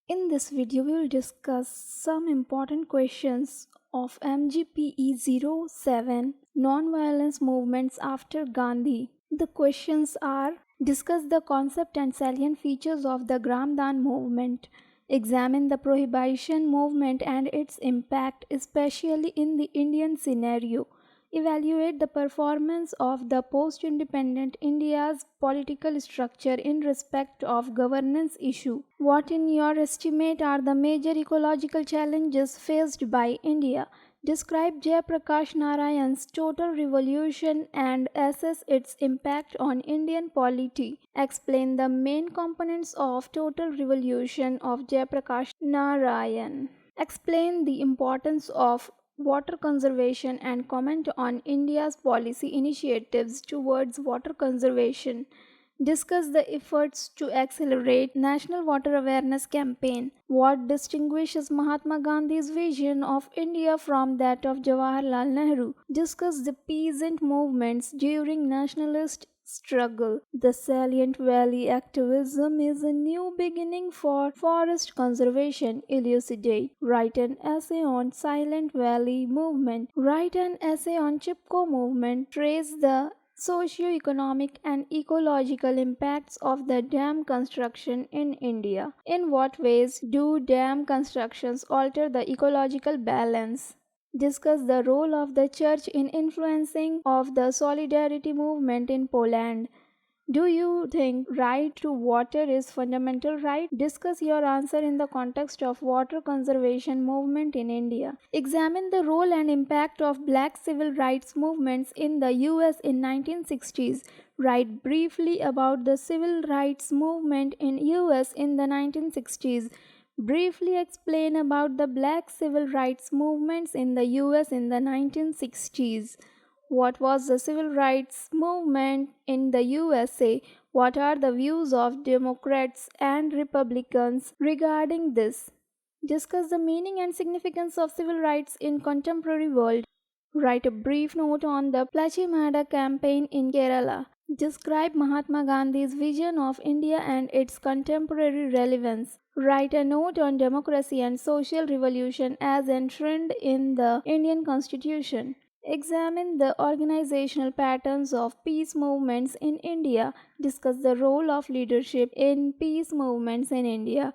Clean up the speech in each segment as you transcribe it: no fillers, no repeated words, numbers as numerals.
In this video, we will discuss some important questions of Mgpe-007 non-violence movements after Gandhi. The questions are: discuss the concept and salient features of the Gramdan movement. Examine the prohibition movement and its impact, especially in the Indian scenario. Evaluate the performance of the post-independent India's political structure in respect of governance issue. What in your estimate are the major ecological challenges faced by India? Describe Jayaprakash Narayan's total revolution and assess its impact on Indian polity. Explain the main components of total revolution of Jayaprakash Narayan. Explain the importance of water conservation and comment on India's policy initiatives towards water conservation. Discuss the efforts to accelerate National Water Awareness Campaign. What distinguishes Mahatma Gandhi's vision of India from that of Jawaharlal Nehru? Discuss the peasant movements during nationalist struggle. The Salient Valley activism is a new beginning for forest conservation. Elucidate. Write an essay on Silent Valley movement. Write an essay on Chipko movement. Trace the socio-economic and ecological impacts of the dam construction in India. In what ways do dam constructions alter the ecological balance? Discuss the role of the church in influencing of the solidarity movement in Poland. Do you think right to water is fundamental right? Discuss your answer in the context of water conservation movement in India. Examine the role and impact of black civil rights movements in the US in 1960s. Write briefly about the civil rights movement in US in the 1960s. Briefly explain about the black civil rights movements in the US in the 1960s. What was the civil rights movement in the USA? What are the views of Democrats and Republicans regarding this? Discuss the meaning and significance of civil rights in contemporary world. Write a brief note on the Plachimada campaign in Kerala. Describe Mahatma Gandhi's vision of India and its contemporary relevance. Write a note on democracy and social revolution as enshrined in the Indian Constitution. Examine the organizational patterns of peace movements in India. Discuss the role of leadership in peace movements in India.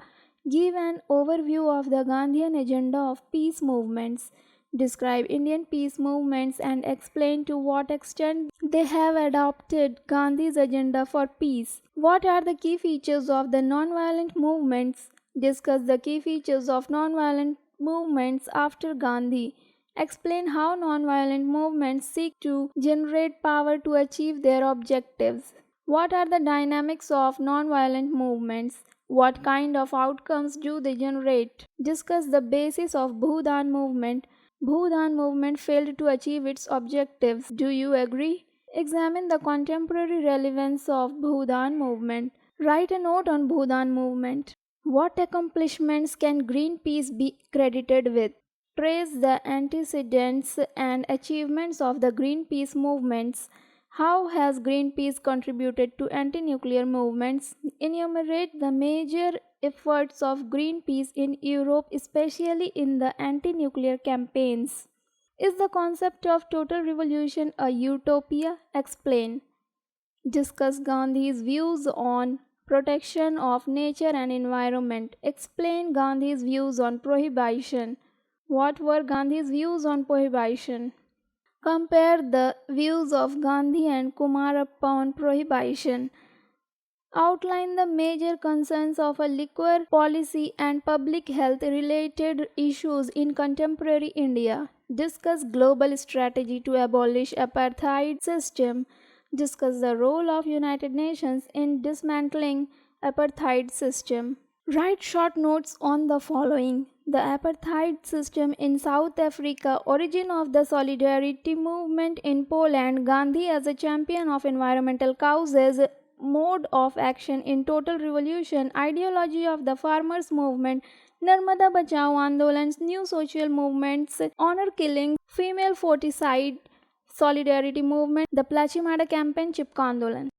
Give an overview of the Gandhian agenda of peace movements. Describe Indian peace movements and explain to what extent they have adopted Gandhi's agenda for peace. What are the key features of the nonviolent movements? Discuss the key features of nonviolent movements after Gandhi. Explain how nonviolent movements seek to generate power to achieve their objectives. What are the dynamics of nonviolent movements? What kind of outcomes do they generate? Discuss the basis of Bhudan movement. Bhudan movement failed to achieve its objectives. Do you agree? Examine the contemporary relevance of Bhudan movement. Write a note on Bhudan movement. What accomplishments can Greenpeace be credited with? Trace the antecedents and achievements of the Greenpeace movements. How has Greenpeace contributed to anti-nuclear movements? Enumerate the major efforts of Greenpeace in Europe, especially in the anti-nuclear campaigns. Is the concept of total revolution a utopia? Explain. Discuss Gandhi's views on protection of nature and environment. Explain Gandhi's views on prohibition. What were Gandhi's views on prohibition? Compare the views of Gandhi and Kumarappa on prohibition. Outline the major concerns of a liquor policy and public health related issues in contemporary India. Discuss global strategy to abolish apartheid system. Discuss the role of United Nations in dismantling apartheid system. Write short notes on the following: the apartheid system in South Africa, origin of the solidarity movement in Poland, Gandhi as a champion of environmental causes, mode of action in total revolution, ideology of the farmers movement, Narmada Bachao Andolan's new social movements, honor killing, female foeticide, solidarity movement, the Plachimada campaign, Chipko Andolan.